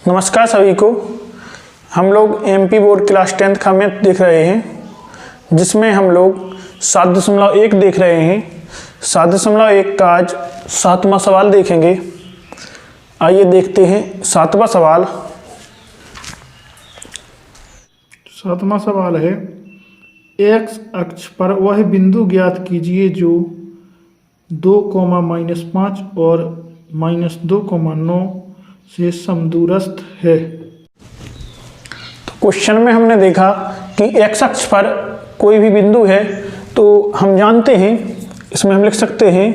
नमस्कार सभी को। हम लोग एमपी बोर्ड क्लास 10th का मैथ देख रहे हैं, जिसमें हम लोग 7.1 देख रहे हैं। 7.1 का आज 7वां सवाल देखेंगे। आइए देखते हैं 7वां सवाल। 7वां सवाल है, एक्स अक्ष पर वह बिंदु ज्ञात कीजिए जो 2, -5 और -2, 9 से समदूरस्थ है। तो क्वेश्चन में हमने देखा कि एक्स अक्ष पर कोई भी बिंदु है, तो हम जानते हैं, इसमें हम लिख सकते हैं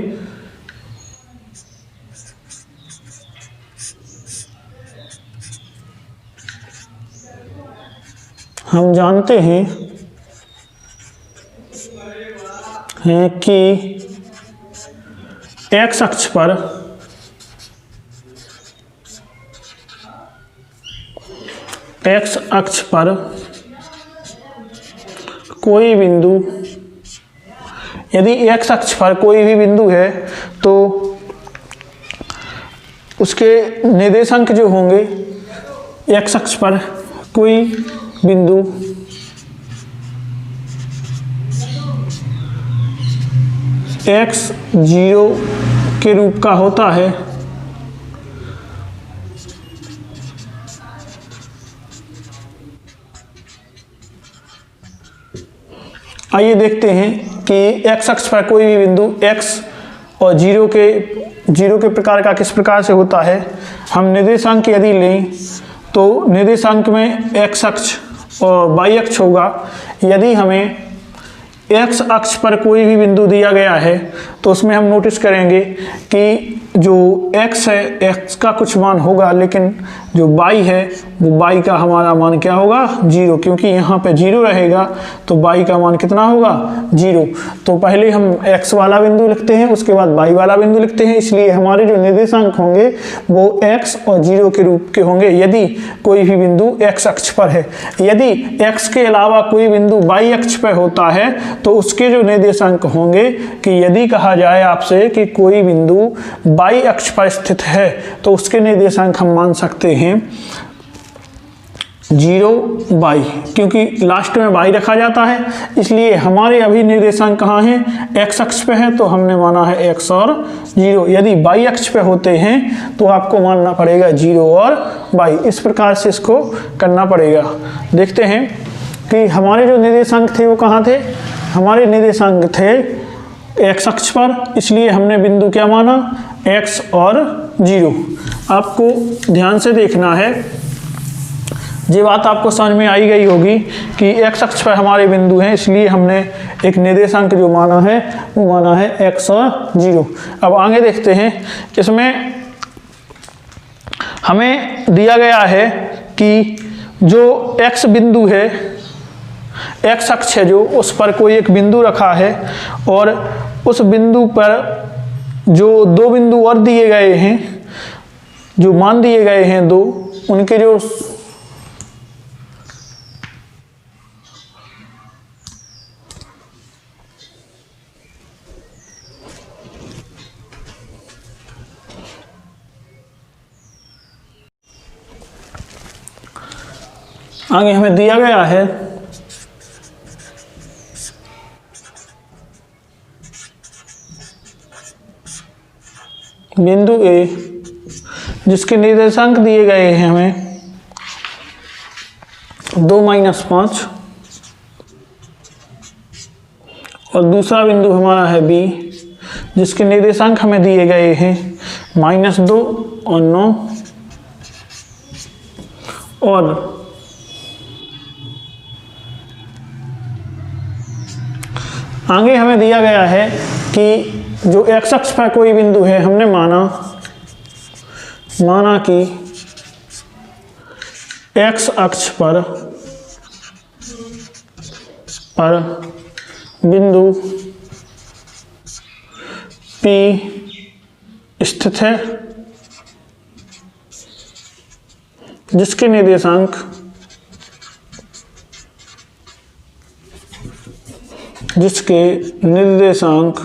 कि एक्स अक्ष पर कोई बिंदु, यदि एक्स अक्ष पर कोई भी बिंदु है तो उसके निर्देशांक जो होंगे, एक्स अक्ष पर कोई बिंदु x0 के रूप का होता है। आइए देखते हैं कि एक्स अक्ष पर कोई भी बिंदु x और 0 के प्रकार का किस प्रकार से होता है। हम निर्देशांक यदि लें तो निर्देशांक में x अक्ष और y अक्ष होगा। यदि हमें x अक्ष पर कोई भी बिंदु दिया गया है तो उसमें हम नोटिस करेंगे कि जो x है, x का कुछ मान होगा, लेकिन जो y है वो y का हमारा मान क्या होगा, 0, क्योंकि यहाँ पे 0 रहेगा तो y का मान कितना होगा, 0। तो पहले हम x वाला बिंदु लिखते हैं, उसके बाद y वाला बिंदु लिखते हैं, इसलिए हमारे जो निर्देशांक होंगे वो x और 0 के रूप के होंगे यदि कोई भी बिंदु x अक्ष पर है। यदि x के अलावा कोई बिंदु y अक्ष पर होता है तो उसके जो निर्देशांक होंगे, कि यदि कहा जाए आपसे कि कोई बिंदु y अक्ष पर स्थित है तो उसके निर्देशांक हम मान सकते हैं 0y, क्योंकि लास्ट में y रखा जाता है, इसलिए हमारे अभी निर्देशांक कहाँ हैं, x अक्ष पे है तो हमने माना है x और 0। यदि y अक्ष पे होते हैं तो आपको मानना पड़ेगा 0 और y। इस प्रकार से इसको करना पड़ेगा। देखते हैं कि हमारे जो निर्देशांक थे वो कहाँ थे। हमारे निर्देशांक थे x अक्ष पर, इसलिए हमने बिंदु क्या माना, x और 0। आपको ध्यान से देखना है, ये बात आपको समझ में आई गई होगी कि x अक्ष पर हमारे बिंदु हैं, इसलिए हमने एक निर्देशांक जो माना है वो माना है x और 0। अब आगे देखते हैं। इसमें हमें दिया गया है कि जो x बिंदु है, x अक्ष है जो, उस पर कोई एक बिंदु रखा है और उस बिंदु पर जो दो बिंदु और दिए गए हैं, जो मान दिए गए हैं दो, उनके जो आगे हमें दिया गया है बिंदु A, जिसके निर्देशांक दिए गए हैं हमें 2-5, और दूसरा बिंदु हमारा है B, जिसके निर्देशांक हमें दिए गए हैं -2 और 9, और आगे हमें दिया गया है कि जो x अक्ष पर कोई बिंदु है, हमने माना कि x अक्ष पर बिंदु P स्थित है, जिसके निर्देशांक जिसके निर्देशांक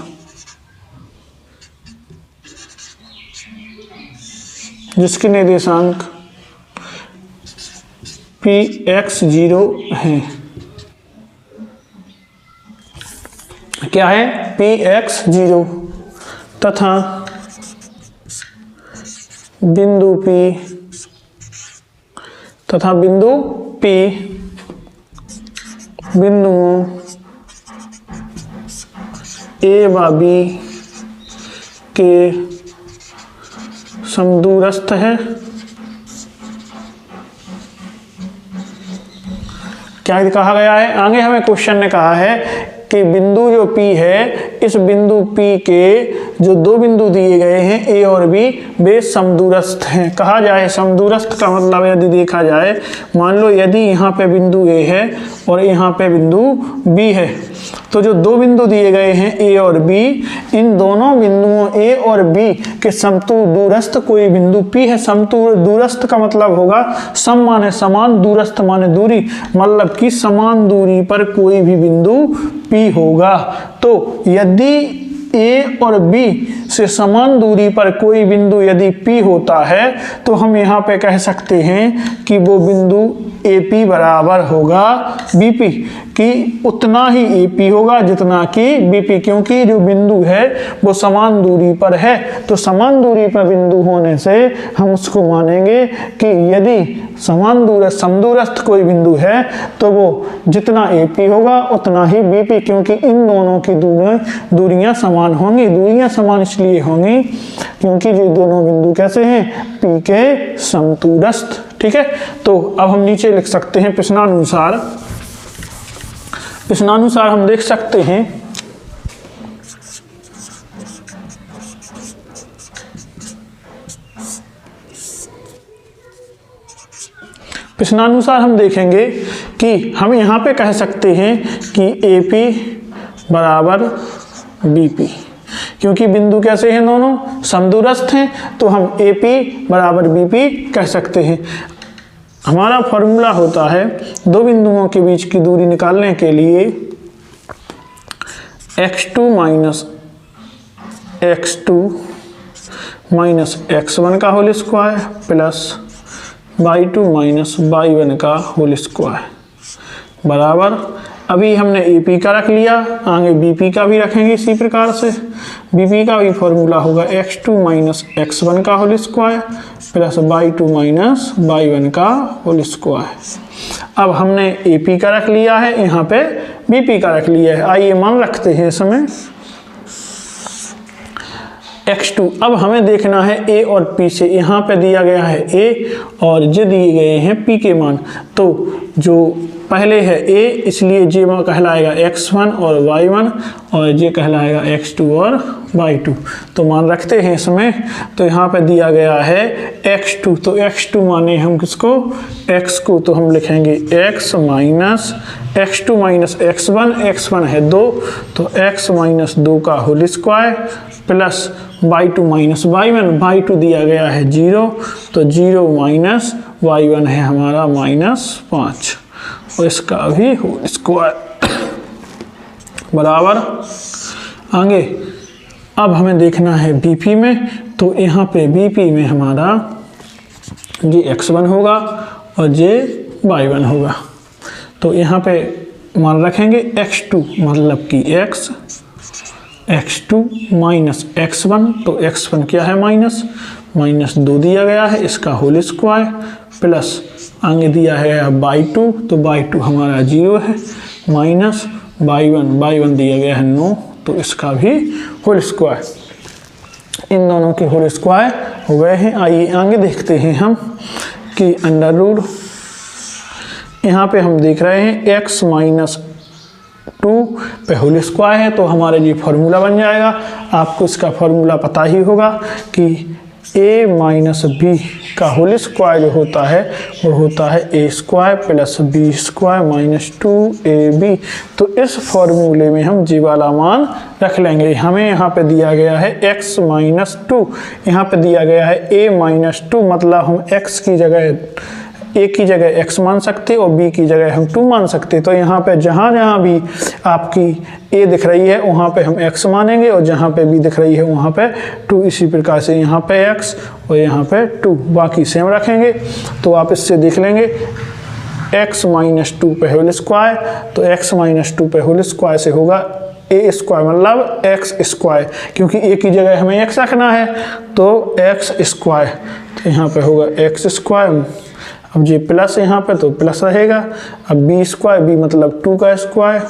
जिसके निर्देशांक पी एक्स 0 है। क्या है? पी एक्स 0 तथा बिंदु P बिंदुओं ए व बी के समदूरस्थ है। क्या कहा गया है? आगे हमें क्वेश्चन ने कहा है कि बिंदु जो P है, इस बिंदु P के जो दो बिंदु दिए गए हैं A और B, वे समदूरस्थ हैं। कहा जाए समदूरस्थ का मतलब यदि देखा जाए, मान लो यदि यहाँ पे बिंदु A है और यहाँ पे बिंदु B है, तो जो दो बिंदु दिए गए हैं A और B, इन दोनों बिंदुओं A और B के समदूरस्थ कोई बिंदु P है। समदूरस्थ का मतलब होगा सम माने समान, दूरस्थ माने दूरी, मतलब कि समान दूरी पर कोई भी बिंदु P होगा। तो यदि A और B से समान दूरी पर कोई बिंदु यदि P होता है, तो हम यहाँ पे कह सकते हैं कि वो बिंदु AP बराबर होगा BP, कि उतना ही AP होगा जितना कि BP, क्योंकि जो बिंदु है वो समान दूरी पर है। तो समान दूरी पर बिंदु होने से हम उसको मानेंगे कि यदि समदूरस्थ कोई बिंदु है तो वो जितना AP होगा उतना ही BP, क्योंकि इन दोनों की दूरियां समान होंगी। दूरियां समान इसलिए होंगी क्योंकि ये दोनों बिंदु कैसे हैं? P के समदूरस्थ। ठीक है, तो अब हम नीचे लिख सकते हैं प्रश्नानुसार हम देख सकते हैं प्रश्नानुसार हम देखेंगे कि हम यहाँ पे कह सकते हैं कि AP बराबर BP, क्योंकि बिंदु कैसे हैं? दोनों समदूरस्थ हैं, तो हम AP बराबर BP कह सकते हैं। हमारा फॉर्मूला होता है दो बिंदुओं के बीच की दूरी निकालने के लिए x2 माइनस x1 का whole square plus y2 minus y1 का होल स्क्वायर बराबर, अभी हमने AP का रख लिया, आगे BP का भी रखेंगे इसी प्रकार से। BP का भी फॉर्मूला होगा x2 माइनस x1 का whole square plus y2 minus y1 का होल स्क्वायर। अब हमने AP का रख लिया है, यहाँ पे BP का रख लिया है। आइए मान रखते हैं इसमें x2। अब हमें देखना है A और P से, यहाँ पे दिया गया है A और ये दिए गए हैं P के मान। तो जो पहले है A, इसलिए ये कहलाएगा x1 और y1, और ये कहलाएगा x2 और y2। तो मान रखते हैं इसमें, तो यहाँ पे दिया गया है x2, तो x2 माने हम किसको? x को, तो हम लिखेंगे x minus x2 minus x1 है 2, तो x माइनस 2 का whole square plus y2 minus y1 दिया गया है 0, तो 0 माइनस y1 है हमारा -5, और इसका भी होल स्क्वायर बराबर। आगे अब हमें देखना है BP में, तो यहाँ पे BP में हमारा ये x1 होगा और ये y1 होगा। तो यहाँ पे मान रखेंगे x2 मतलब कि x2 माइनस x1, तो x1 क्या है? -2 दिया गया है, इसका होल स्क्वायर प्लस आगे दिया है y2, तो y2 हमारा 0 है, माइनस y1 दिया गया है 9, तो इसका भी होल स्क्वायर। इन दोनों के होल स्क्वायर हो गए हैं। आइए आगे देखते हैं हम कि अंडर रूट, यहाँ पे हम देख रहे हैं x माइनस 2 पे होल स्क्वायर है, तो हमारे लिए फॉर्मूला बन जाएगा। आपको इसका फॉर्मूला पता ही होगा कि a माइनस b का होल स्क्वायर जो होता है वो होता है a square plus b square minus 2ab। तो इस फॉर्मूले में हम जी वाला मान रख लेंगे। हमें यहाँ पे दिया गया है x माइनस 2, यहाँ पे दिया गया है a माइनस 2, मतलब हम x की जगह a की जगह x मान सकते और b की जगह हम 2 मान सकते। तो यहाँ पे जहाँ जहाँ भी आपकी a दिख रही है वहाँ पे हम x मानेंगे, और जहाँ पे b दिख रही है वहाँ पे 2। इसी प्रकार से यहाँ पे x और यहाँ पे 2, बाकी सेम रखेंगे। तो आप इससे देख लेंगे x माइनस 2 पे होल स्क्वायर, तो x माइनस 2 पे होल स्क्वायर से होगा a स्क्वायर मतलब x स्क्वायर, क्योंकि a की जगह हमें x रखना है तो x स्क्वायर, तो यहाँ पे होगा x स्क्वायर। अब जी प्लस यहाँ पे तो प्लस रहेगा, अब b स्क्वायर, b मतलब 2 का स्क्वायर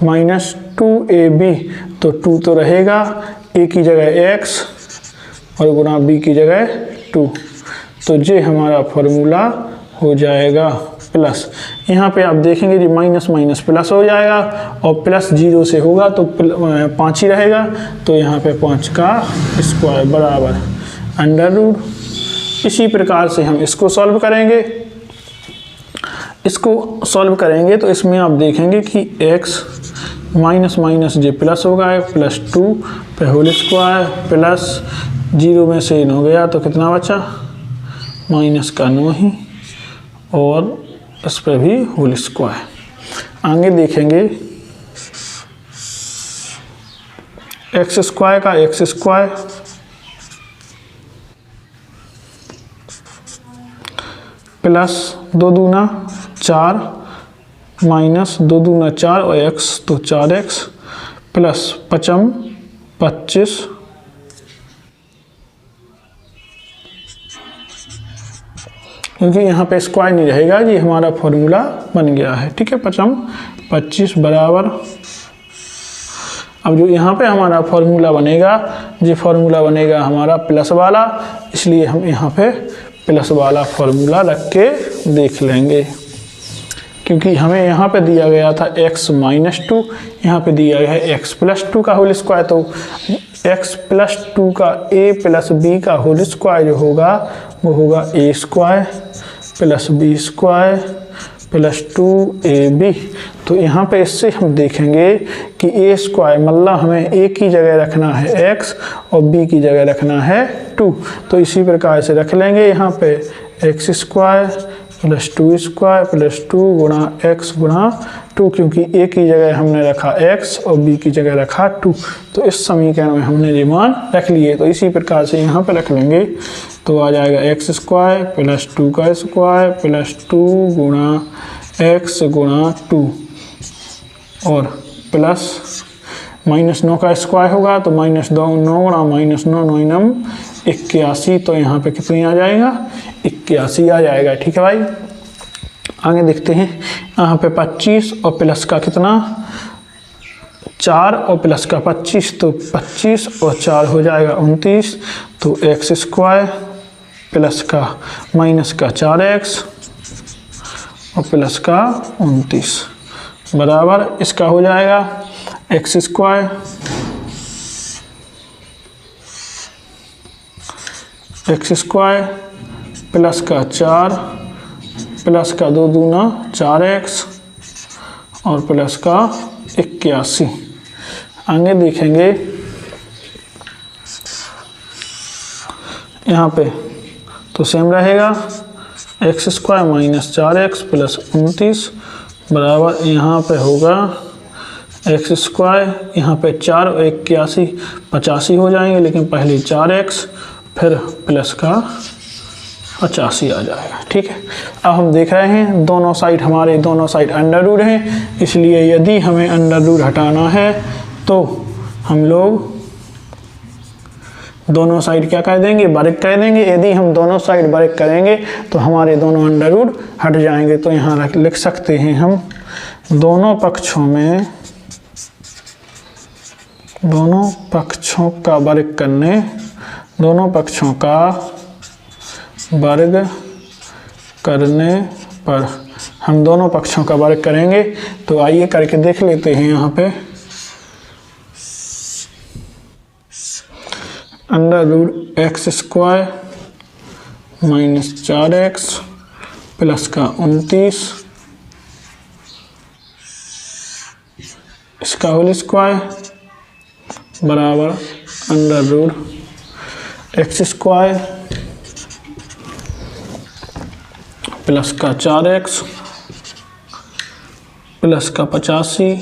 माइनस 2ab, तो 2 तो रहेगा, a की जगह x और गुणा b की जगह 2, तो ये हमारा फॉर्मूला हो जाएगा प्लस। यहाँ पे आप देखेंगे जी माइनस माइनस प्लस हो जाएगा और प्लस 0 से होगा तो 5 ही रहेगा, तो यहाँ पे 5 का स्क्वायर बराबर अंडर रूट। इसी प्रकार से हम इसको सॉल्व करेंगे। इसको सॉल्व करेंगे तो इसमें आप देखेंगे कि x माइनस माइनस जो प्लस होगा प्लस 2 पे होल स्क्वायर प्लस 0 में से इन हो गया तो कितना बचा माइनस का 9 ही, और इस पर भी होल स्क्वायर। आगे देखेंगे एक्स स्क्वायर का एक्स स्क्वायर प्लस 2 दूना 4 माइनस 2 दूना 4 और x तो 4x प्लस 5 25 क्योंकि यहाँ पे स्क्वायर नहीं रहेगा, ये हमारा फॉर्मूला बन गया है। ठीक है, 5 25 बराबर, अब जो यहाँ पे हमारा फॉर्मूला बनेगा, ये फॉर्मूला बनेगा हमारा प्लस वाला, इसलिए हम यहाँ पे प्लस वाला फॉर्मूला रख के देख लेंगे। क्योंकि हमें यहाँ पे दिया गया था x माइनस 2, यहाँ पे दिया गया है x प्लस 2 का होल स्क्वायर, तो x प्लस 2 का a प्लस b का होल स्क्वायर जो होगा वो होगा a square plus b square plus 2ab। तो यहाँ पे इससे हम देखेंगे कि a स्क्वायर मतलब हमें a की जगह रखना है x और b की जगह रखना है 2, तो इसी प्रकार से रख लेंगे यहाँ पे x square plus 2 square plus 2 गुणा x गुणा 2, क्योंकि a की जगह हमने रखा x और b की जगह रखा 2, तो इस समीकरण में हमने ये मान रख लिए। तो इसी प्रकार से यहाँ पे रख लेंगे तो आ जाएगा x स्क्वायर प्लस 2 का स्क्वायर प्लस 2 गुणा x गुणा 2 और प्लस माइनस 9 का स्क्वायर होगा तो माइनस 9 गुणा माइनस 9 9 नम 81, तो यहाँ पे कितनी आ जाएगा 81 आ जाएगा। ठीक है भाई, आगे देखते हैं। यहाँ पे 25 और प्लस का कितना 4 और प्लस का 25, तो 25 और 4 हो जाएगा 29, तो x स्क्वायर प्लस का माइनस का 4x और प्लस का 29 बराबर इसका हो जाएगा x स्क्वायर प्लस का 4 प्लस का 2 दूना 4x और प्लस का 81। आगे देखेंगे यहाँ पे तो सेम रहेगा x square minus 4x plus 29 बराबर यहाँ पे होगा x स्क्वायर, यहाँ पे 4 और 81 85 हो जाएंगे, लेकिन पहले 4x फिर प्लस का 85 आ जाएगा। ठीक है, अब हम देख रहे हैं दोनों साइड हमारे दोनों साइड अंडर रूट हैं, इसलिए यदि हमें अंडर रूट हटाना है तो हम लोग दोनों साइड क्या कर देंगे वर्ग कर देंगे। यदि हम दोनों साइड वर्ग करेंगे तो हमारे दोनों अंडर रूट हट जाएंगे। तो यहाँ लिख सकते हैं हम दोनों पक्षों का वर्ग करने, दोनों पक्षों का वर्ग करने पर हम दोनों पक्षों का वर्ग करेंगे। तो आइए करके देख लेते हैं। यहाँ पे under root x square minus 4x plus का 29 इसका होल स्क्वायर बराबर under root x square plus का 4x प्लस का 85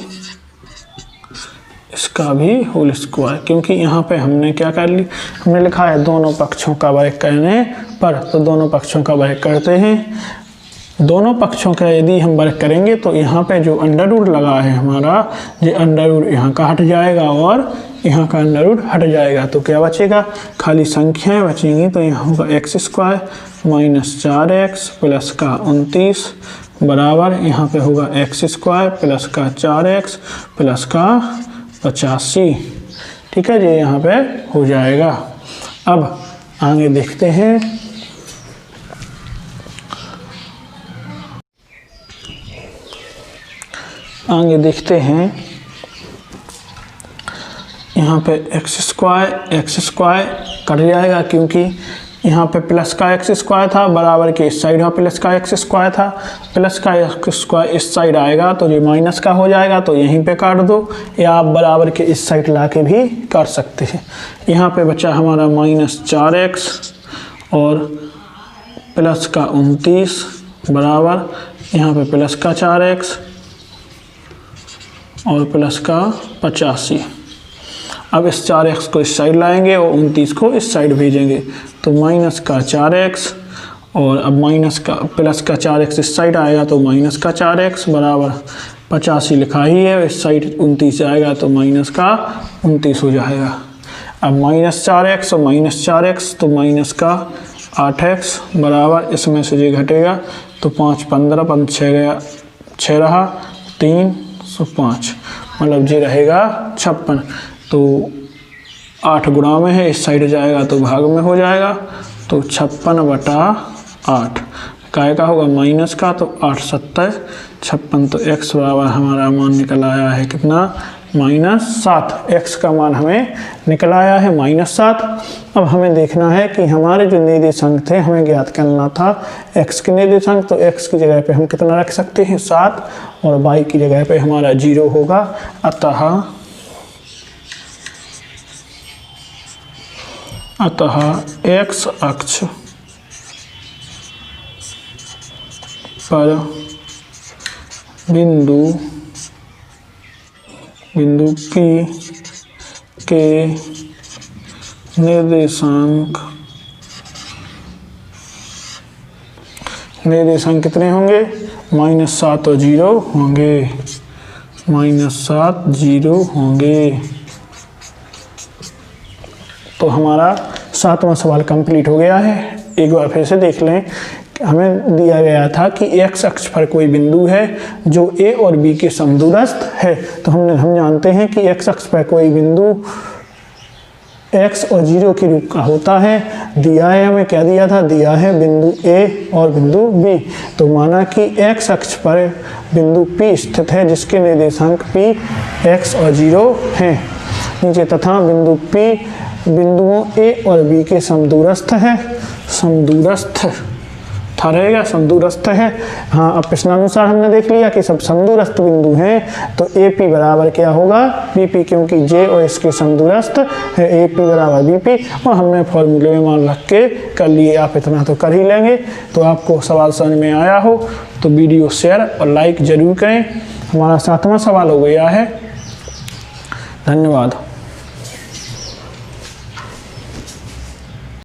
इसका भी होल स्क्वायर, क्योंकि यहाँ पे हमने क्या कर ली, हमने लिखा है दोनों पक्षों का वर्ग करने पर, तो दोनों पक्षों का वर्ग करते हैं। दोनों पक्षों का यदि हम वर्ग करेंगे तो यहाँ पे जो अंडर रूट लगा है हमारा, ये अंडर रूट यहाँ का हट जाएगा और यहाँ का अंडर रूट हट जाएगा। तो क्या बचेगा, खाली संख्याएं बचेंगी। तो यहाँ होगा x square minus 4x plus का 29 बराबर यहाँ पे होगा एक्स स्क्वायर प्लस का 4x प्लस का 85। ठीक है जी, यहाँ पे हो जाएगा। अब आगे देखते हैं। आगे देखते हैं यहाँ पे एक्स स्क्वायर कट जाएगा, क्योंकि यहाँ पे प्लस का एक्स स्क्वायर था बराबर के इस साइड में प्लस का एक्स स्क्वायर था। प्लस का एक्स स्क्वायर इस साइड आएगा तो ये माइनस का हो जाएगा, तो यहीं पे काट दो, या आप बराबर के इस साइड ला के भी काट सकते हैं। यहाँ पे बचा हमारा माइनस 4x और प्लस का 29 बराबर यहाँ पे प्लस का 4x और प्लस का 85। अब इस 4x को इस साइड लाएंगे और 29 को इस साइड भेजेंगे, तो माइनस का 4x और अब माइनस का प्लस का 4x इस साइड आएगा तो माइनस का 4x बराबर 85 लिखा ही है, इस साइड 29 आएगा तो माइनस का 29 हो जाएगा। अब माइनस 4x और माइनस 4x तो माइनस का 8x बराबर, इसमें से ये घटेगा तो 5 15 5 6 गया 6 रहा 3 5, मतलब ये रहेगा 56। तो 8 गुणा में है, इस साइड जाएगा तो भाग में हो जाएगा, तो 56/8 काय का होगा माइनस का, तो 8 7 56। तो x बराबर हमारा मान निकल आया है कितना, -7। x का मान हमें निकल आया है -7। अब हमें देखना है कि हमारे जो निर्देशांक थे हमें ज्ञात करना था x के निर्देशांक। तो x की जगह पे हम कितना रख सकते हैं 7 और y की जगह पे हमारा 0 होगा। अतः x अक्ष पर बिंदु P के निर्देशांक कितने होंगे, -7 और 0 होंगे, -7 0 होंगे। तो हमारा 7वां सवाल कंप्लीट हो गया है। एक बार फिर से देख लें, हमें दिया गया था कि x अक्ष पर कोई बिंदु है जो a और b के समदूरस्थ है। तो हम जानते हैं कि x अक्ष पर कोई बिंदु x और 0 के रूप का होता है। दिया है, हमें क्या दिया था, दिया है बिंदु a और बिंदु b। तो माना कि x अक्ष पर बिंदु p स्थित है जिसके निर्देशांक p x और 0 हैं नीचे, तथा बिंदु p बिंदुओं a और b के समदूरस्थ है, समदूरस्थ था रहेगा, समदूरस्थ है। हाँ, अब प्रश्नानुसार हमने देख लिया कि सब समदूरस्थ बिंदु हैं, तो AP बराबर क्या होगा BP, क्योंकि J और S के समदूरस्थ है, AP बराबर BP। और हमने फॉर्मूले में मान रख के कर लिए, आप इतना तो कर ही लेंगे। तो आपको सवाल समझ में आया हो तो वीडियो शेयर और लाइक जरूर करें। हमारा 7वां सवाल हो गया है। धन्यवाद।